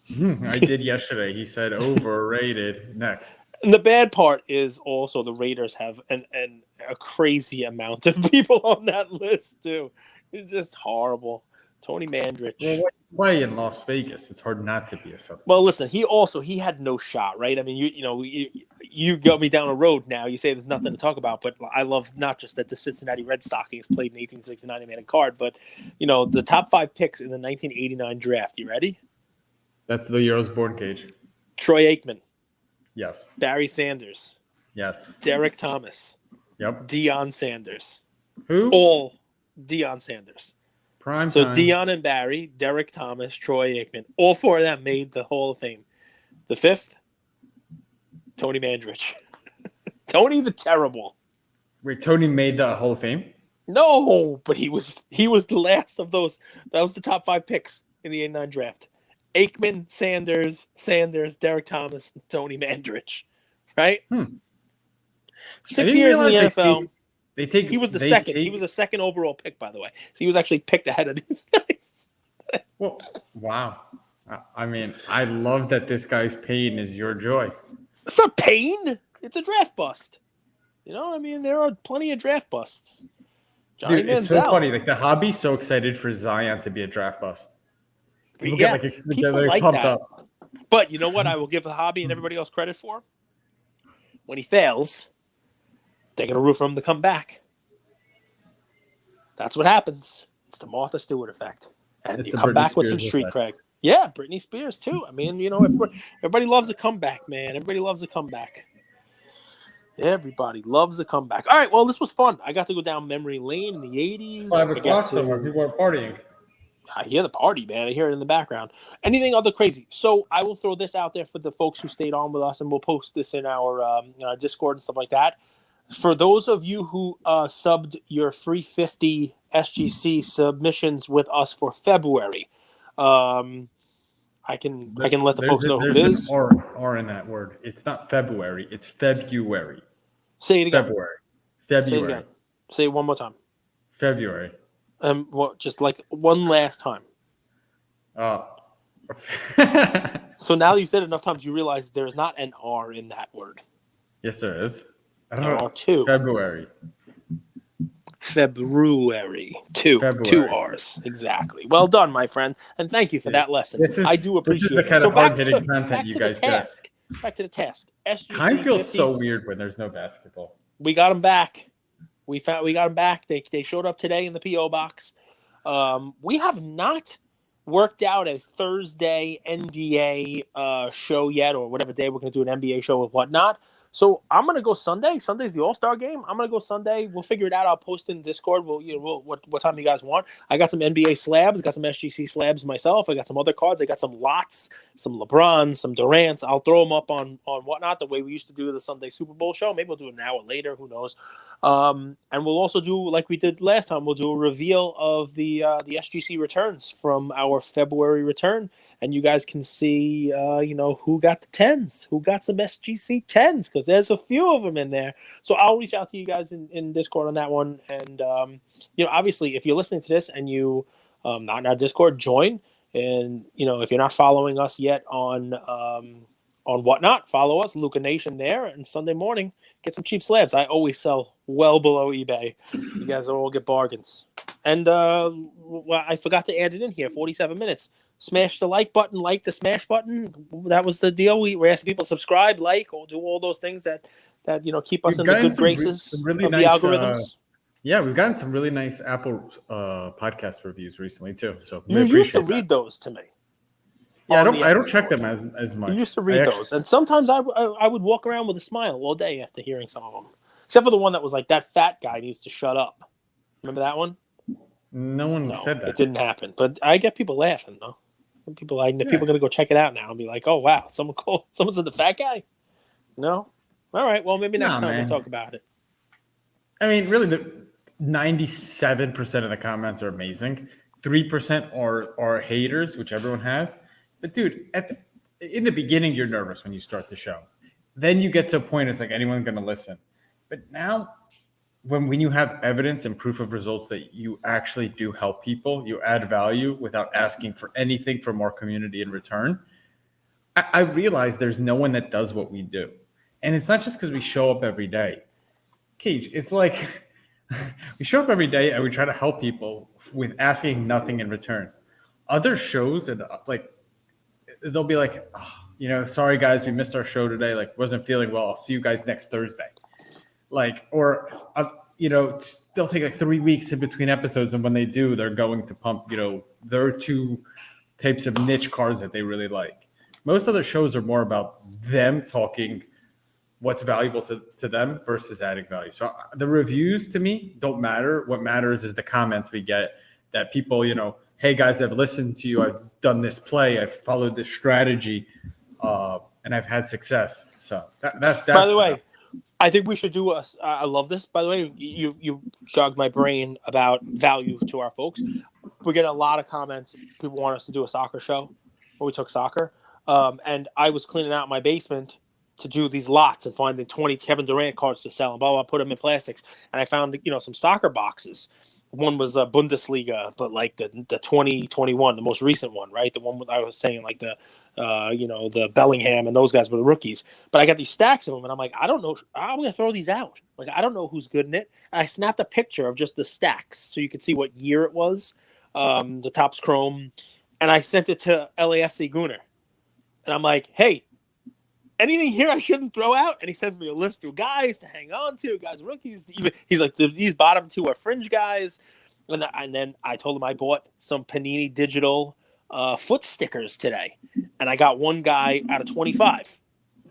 I did yesterday. He said overrated. Next. And the bad part is also the Raiders have a crazy amount of people on that list too. It's just horrible. Tony Mandarich. Well, when you play in Las Vegas, it's hard not to be a substance. Well, listen, he had no shot, right? I mean, you got me down a road now. You say there's nothing to talk about, but I love not just that the Cincinnati Red Stockings played in 1869 and made a card, but the top 5 picks in the 1989 draft. You ready? That's the year I was born, Cage. Troy Aikman. Yes. Barry Sanders. Yes. Derek Thomas. Yep. Deion Sanders. Who? All Deion Sanders. Prime so time. Deion and Barry, Derek Thomas, Troy Aikman. All 4 of them made the Hall of Fame. The 5th, Tony Mandarich. Tony the Terrible. Wait, Tony made the Hall of Fame? No, but he was the last of those. That was the top 5 picks in the 89 draft. Aikman, Sanders, Derek Thomas, and Tony Mandarich. Right? 6 years in the NFL. He was the second. He was the second overall pick, by the way. So he was actually picked ahead of these guys. Well, wow. I mean, I love that this guy's pain is your joy. It's not pain. It's a draft bust. I mean, there are plenty of draft busts. Johnny Dude, it's so funny. Like the hobby's so excited for Zion to be a draft bust. People get pumped that. Up. But you know what? I will give the hobby and everybody else credit for. When he fails, they're going to root for him to come back. That's what happens. It's the Martha Stewart effect. And It's you the come Britney back with some Spears street effect. cred. Yeah, Britney Spears too. I mean, everybody loves a comeback, man. Everybody loves a comeback. Everybody loves a comeback. All right, well, this was fun. I got to go down memory lane in the 80s. It's 5 o'clock somewhere. People are partying. I hear the party, man. I hear it in the background. Anything other crazy? So I will throw this out there for the folks who stayed on with us, and we'll post this in our Discord and stuff like that. For those of you who subbed your free 50 SGC submissions with us for February, I can let the folks know who it is. There's an R in that word. It's not February. It's February. Say it again. February. Say it again. Say it one more time. February. Just like one last time. So now that you said it enough times, you realize there is not an R in that word. Yes, there is. There are two. February. Two. February. 2 R's. Exactly. Well done, my friend. And thank you for that lesson. I do appreciate it. This is the kind of hard-hitting content you guys get. Back to the task. SGC Time feels 50. so weird when there's no basketball. We got them back. We got them back. They showed up today in the P.O. box. We have not worked out a Thursday NBA show yet, or whatever day we're going to do an NBA show or whatnot. So I'm going to go Sunday. Sunday's the All-Star game. I'm going to go Sunday. We'll figure it out. I'll post in Discord. What time you guys want. I got some NBA slabs. Got some SGC slabs myself. I got some other cards. I got some lots, some LeBrons, some Durants. I'll throw them up on whatnot the way we used to do the Sunday Super Bowl show. Maybe we'll do it an hour later. Who knows? And we'll also do, like we did last time, we'll do a reveal of the SGC returns from our February return. And you guys can see, who got the 10s, who got some SGC 10s, because there's a few of them in there. So I'll reach out to you guys in Discord on that one. And, obviously, if you're listening to this and you not in our Discord, join. And, if you're not following us yet on whatnot, follow us, Luca Nation there. And Sunday morning, get some cheap slabs. I always sell well below eBay. You guys will all get bargains. And I forgot to add it in here, 47 minutes. Smash the like button, like the smash button. That was the deal. We're asking people to subscribe, like, or do all those things that keep us in the good graces of the algorithms. We've gotten some really nice Apple podcast reviews recently too. So you used to read those to me. Yeah, I don't check them as much. You used to read those, and sometimes I would walk around with a smile all day after hearing some of them, except for the one that was like, that fat guy needs to shut up. Remember that one? No one said that. It didn't happen, but I get people laughing though. People are going to go check it out now and be like, "Oh wow, someone said the fat guy." No, all right. Well, maybe next time we'll talk about it. I mean, really, the 97% of the comments are amazing. 3% are haters, which everyone has. But dude, in the beginning, you're nervous when you start the show. Then you get to a point, it's like, anyone's going to listen. But now, when you have evidence and proof of results that you actually do help people, you add value without asking for anything from our community in return, I realize there's no one that does what we do. And it's not just because we show up every day. Cage, it's like we show up every day and we try to help people with asking nothing in return. Other shows, and they'll be like, sorry guys, we missed our show today. Like, wasn't feeling well. I'll see you guys next Thursday. They'll take like 3 weeks in between episodes, and when they do, they're going to pump, their 2 types of niche cards that they really like. Most other shows are more about them talking what's valuable to them versus adding value. So the reviews to me don't matter. What matters is the comments we get that people, hey guys, I've listened to you. I've done this play. I've followed this strategy, and I've had success. So that's by the way, I think we should do I love this. By the way, you jogged my brain about value to our folks. We get a lot of comments. People want us to do a soccer show where we took soccer. And I was cleaning out my basement to do these lots and find the 20 Kevin Durant cards to sell and blah, blah, put them in plastics. And I found, some soccer boxes. One was a Bundesliga, but like the 2021, the most recent one, right? The one I was saying, like the Bellingham and those guys were the rookies. But I got these stacks of them, and I'm like, I don't know. I'm going to throw these out. Like, I don't know who's good in it. And I snapped a picture of just the stacks so you could see what year it was, the Topps Chrome. And I sent it to LAFC Gunnar. And I'm like, hey, anything here I shouldn't throw out? And he sends me a list of guys to hang on to, guys, rookies. He's like, these bottom two are fringe guys. And then I told him I bought some Panini digital foot stickers today. And I got one guy out of 25.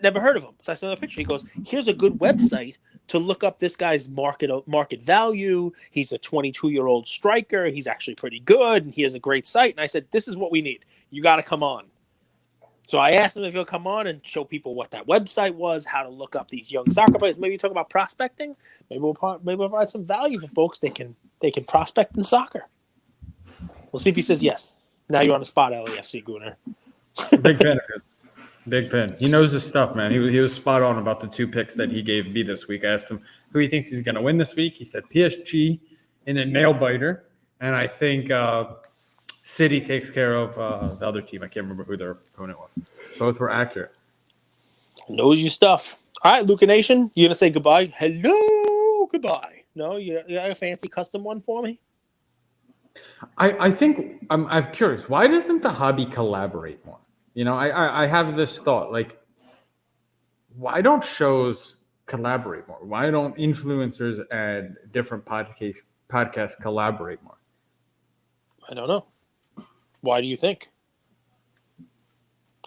Never heard of him. So I sent him a picture. He goes, here's a good website to look up this guy's market value. He's a 22-year-old striker. He's actually pretty good, and he has a great site. And I said, this is what we need. You got to come on. So I asked him if he'll come on and show people what that website was, how to look up these young soccer players. Maybe talk about prospecting. Maybe we'll provide some value for folks. They can prospect in soccer. We'll see if he says yes. Now you're on the spot, LAFC Gooner. Big fan of his. Big fan. He knows his stuff, man. He was spot on about the 2 picks that he gave me this week. I asked him who he thinks he's going to win this week. He said PSG in a nail biter, and I think City takes care of the other team. I can't remember who their opponent was. Both were accurate. Knows your stuff. All right, Luca Nation, you gonna say goodbye? Hello, goodbye. No, you got a fancy custom one for me? I think I'm curious. Why doesn't the hobby collaborate more? You know, I have this thought, like, why don't shows collaborate more? Why don't influencers and different podcasts collaborate more? I don't know. Why do you think?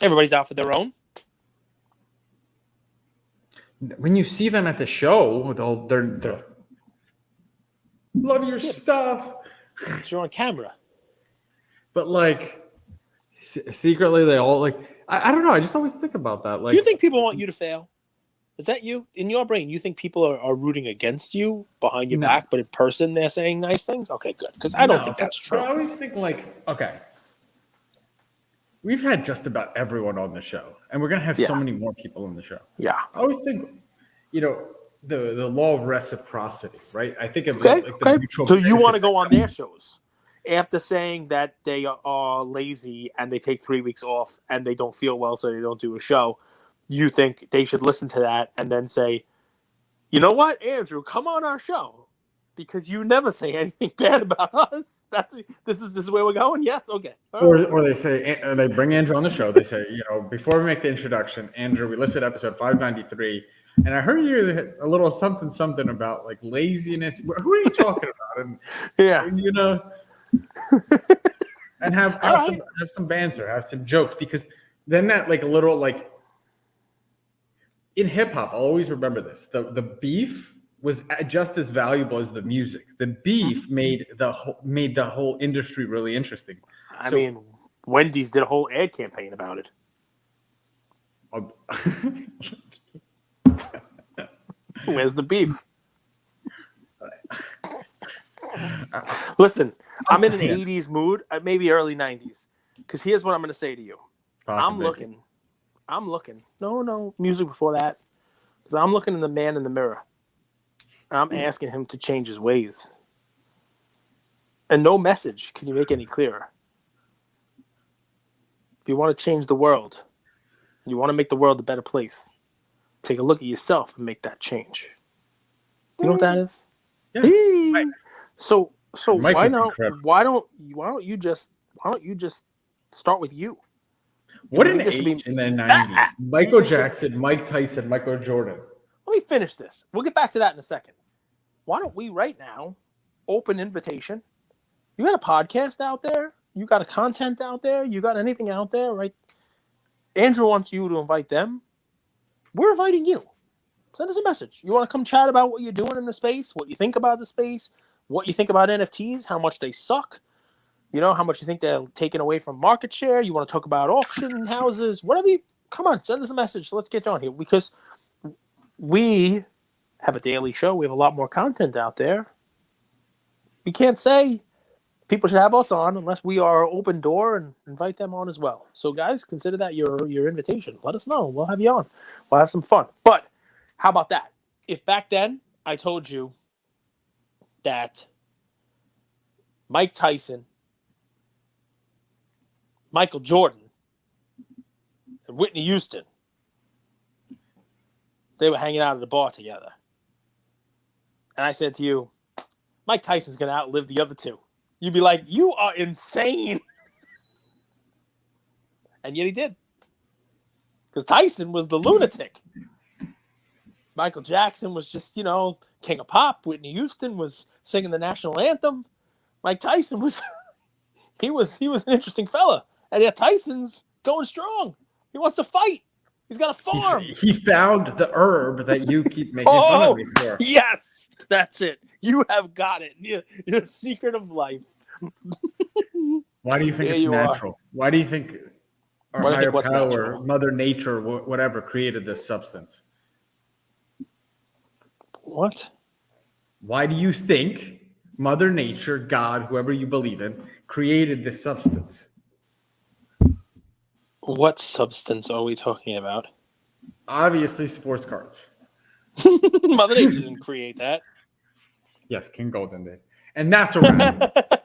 Everybody's out for their own. When you see them at the show with all their love your stuff, You're on camera. but like secretly they all like I don't know. I just always think about that. Like, Do you think people want you to fail? Is that you? In your brain, you think people are rooting against you behind your back, but in person they're saying nice things? Okay, good. Because I don't think that's true. I always think like, okay, we've had just about everyone on the show, and we're gonna have so many more people on the show. Yeah. I always think, you know, the law of reciprocity, right? I think of the mutual. So you want to go on their shows after saying that they are lazy and they take 3 weeks off and they don't feel well, so they don't do a show. You think they should listen to that and then say, you know what, Andrew, come on our show because you never say anything bad about us. This is where we're going. Yes, okay. Or they say, and they bring Andrew on the show. They say, you know, before we make the introduction, Andrew, we listened to episode 593, and I heard you a little something about like laziness. Who are you talking about? And you know, and have some banter, have some jokes, because then that like a little like. In hip hop, I'll always remember this. The beef was just as valuable as the music. The beef made the whole industry really interesting. I mean, Wendy's did a whole ad campaign about it. Where's the beef? Listen, I'm in an 80s mood, maybe early 90s. Because here's what I'm going to say to you. I'm looking. No, music before that. Because I'm looking at the man in the mirror. And I'm asking him to change his ways. And no message can you make any clearer. If you want to change the world, you want to make the world a better place, take a look at yourself and make that change. You know what that is? Yeah. Right. So why don't you just start with you? What an age in the 90s. Michael Jackson, Mike Tyson, Michael Jordan. Let me finish this. We'll get back to that in a second. Why don't we right now, open invitation? You got a podcast out there? You got a content out there? You got anything out there, right? Andrew wants you to invite them. We're inviting you. Send us a message. You want to come chat about what you're doing in the space, what you think about the space, what you think about NFTs, how much they suck. You know, how much you think they're taking away from market share. You want to talk about auction houses, whatever you, come on, send us a message. So let's get on here because we have a daily show. We have a lot more content out there. We can't say people should have us on unless we are open door and invite them on as well. So guys, consider that your invitation. Let us know. We'll have you on. We'll have some fun. But how about that? If back then I told you that Mike Tyson, Michael Jordan, and Whitney Houston, they were hanging out at a bar together. And I said to you, Mike Tyson's going to outlive the other two. You'd be like, you are insane. And yet he did. Because Tyson was the lunatic. Michael Jackson was just, king of pop. Whitney Houston was singing the national anthem. Mike Tyson was he was an interesting fella. And yet Tyson's going strong. He wants to fight. He's got a farm. He found the herb that you keep making fun of me for. Yes, that's it. You have got it. The secret of life. Why do you think it's natural? Why do you think our higher power, Mother Nature, whatever, created this substance? What? Why do you think Mother Nature, God, whoever you believe in, created this substance? What substance are we talking about? Obviously, sports cards. Mother Nature didn't create that. Yes, King Golden did. And that's a wrap.